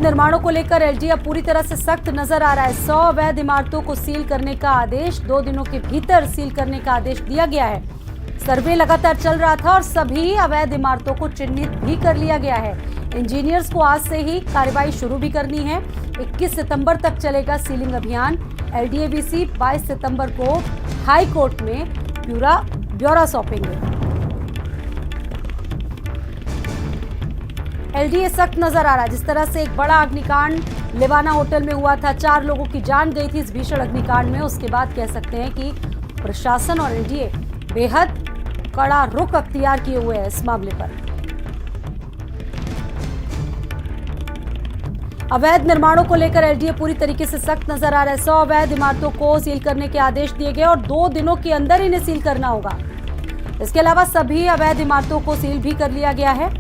अवैध निर्माणों को लेकर एलडीए अब पूरी तरह से सख्त नजर आ रहा है। 100 अवैध इमारतों को सील करने का आदेश 2 दिनों के भीतर सील करने का आदेश दिया गया है। सर्वे लगातार चल रहा था और सभी अवैध इमारतों को चिन्हित भी कर लिया गया है। इंजीनियर्स को आज से ही कार्रवाई शुरू भी करनी है। 21 सितंबर तक चलेगा सीलिंग अभियान। एलडीएबीसी 22 सितंबर को हाई कोर्ट में ब्यौरा सौंपेंगे। एलडीए सख्त नजर आ रहा है। जिस तरह से एक बड़ा अग्निकांड लेवाना होटल में हुआ था, 4 लोगों की जान गई थी इस भीषण अग्निकांड में, उसके बाद कह सकते हैं कि प्रशासन और एलडीए बेहद कड़ा रुख अख्तियार किए हुए हैं इस मामले पर। अवैध निर्माणों को लेकर एलडीए पूरी तरीके से सख्त नजर आ रहा है। 100 अवैध इमारतों को सील करने के आदेश दिए गए और 2 दिनों के अंदर इन्हें सील करना होगा। इसके अलावा सभी अवैध इमारतों को सील भी कर लिया गया है,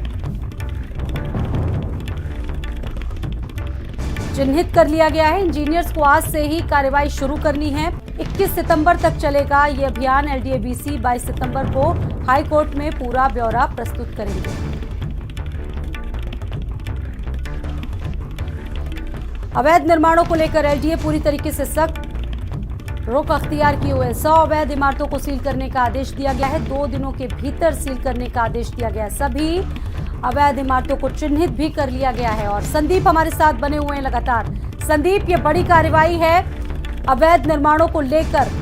चिन्हित कर लिया गया है। इंजीनियर्स को आज से ही कार्रवाई शुरू करनी है। 21 सितंबर तक चलेगा ये अभियान। एलडीएबीसी 22 सितंबर को हाई कोर्ट में पूरा ब्यौरा प्रस्तुत करेंगे। अवैध निर्माणों को लेकर एलडीए पूरी तरीके से सख्त रुख अख्तियार किए हुए 100 अवैध इमारतों को सील करने का आदेश दिया गया है। 2 दिनों के भीतर सील करने का आदेश दिया गया है। सभी अवैध इमारतों को चिन्हित भी कर लिया गया है। और संदीप हमारे साथ बने हुए हैं लगातार। संदीप, ये बड़ी कार्रवाई है अवैध निर्माणों को लेकर।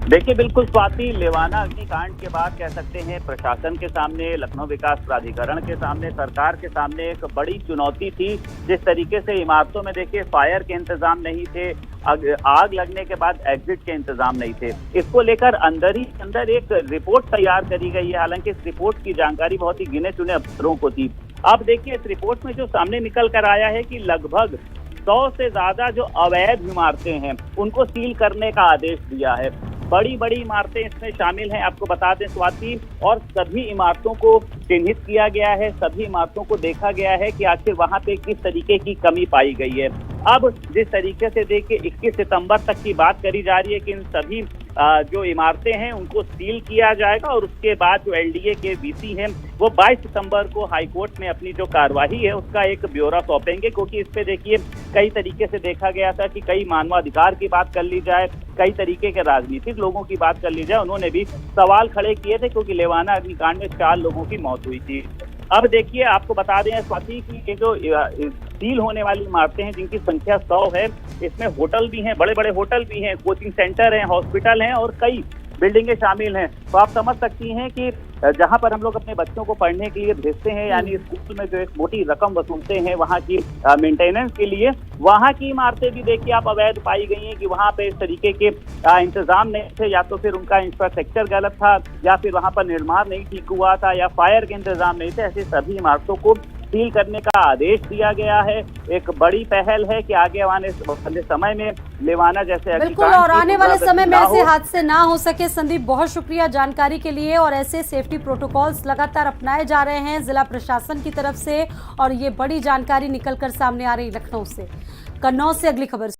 देखिए, बिल्कुल स्वाति, लेवाना अग्निकांड के बाद कह सकते हैं प्रशासन के सामने, लखनऊ विकास प्राधिकरण के सामने, सरकार के सामने एक बड़ी चुनौती थी। जिस तरीके से इमारतों में देखिए फायर के इंतजाम नहीं थे, आग लगने के बाद एग्जिट के इंतजाम नहीं थे। इसको लेकर अंदर ही अंदर एक रिपोर्ट तैयार करी गई है। हालांकि इस रिपोर्ट की जानकारी बहुत ही गिने चुने अफसरों को थी। अब देखिए, इस रिपोर्ट में जो सामने निकल कर आया है कि लगभग 100 से ज्यादा जो अवैध इमारतें हैं उनको सील करने का आदेश दिया है। बड़ी बड़ी इमारतें इसमें शामिल हैं, आपको बता दें स्वाति, और सभी इमारतों को चिन्हित किया गया है। सभी इमारतों को देखा गया है कि आखिर वहां पे किस तरीके की कमी पाई गई है। अब जिस तरीके से देखिए 21 सितंबर तक की बात करी जा रही है कि इन सभी जो इमारतें हैं उनको सील किया जाएगा और उसके बाद जो एलडीए के वीसी हैं वो 22 सितंबर को हाईकोर्ट में अपनी जो कार्यवाही है उसका एक ब्यौरा सौंपेंगे। क्योंकि इस पे देखिए कई तरीके से देखा गया था कि कई मानवाधिकार की बात कर ली जाए, कई तरीके के राजनीतिक लोगों की बात कर ली जाए, उन्होंने भी सवाल खड़े किए थे क्योंकि लेवाना अग्निकांड में 4 लोगों की मौत हुई थी। अब देखिए, आपको बता दें स्वाति की ये जो सील होने वाली इमारतें हैं जिनकी संख्या 100 है, इसमें होटल भी हैं, बड़े बड़े होटल भी हैं, कोचिंग सेंटर हैं, हॉस्पिटल हैं और कई बिल्डिंगें शामिल हैं। तो आप समझ सकती हैं कि जहां पर हम लोग अपने बच्चों को पढ़ने के लिए भेजते हैं, यानी स्कूल में जो एक मोटी रकम वसूलते हैं वहां की मेंटेनेंस के लिए, वहां की इमारतें भी देखिए आप अवैध पाई गई हैं कि वहां पे इस तरीके के इंतजाम नहीं थे, या तो फिर उनका इंफ्रास्ट्रक्चर गलत था, या फिर वहां पर निर्माण नहीं ठीक हुआ था, या फायर के इंतजाम नहीं थे। ऐसे सभी इमारतों को सील करने का आदेश दिया गया है। एक बड़ी पहल है कि आगे आने वाले समय में लेवाना जैसे बिल्कुल और आने वाले समय में ऐसे हादसे ना हो सके। संदीप, बहुत शुक्रिया जानकारी के लिए। और ऐसे सेफ्टी प्रोटोकॉल्स लगातार अपनाए जा रहे हैं जिला प्रशासन की तरफ से और ये बड़ी जानकारी निकलकर सामने आ रही लखनऊ से। कन्नौज से अगली खबर।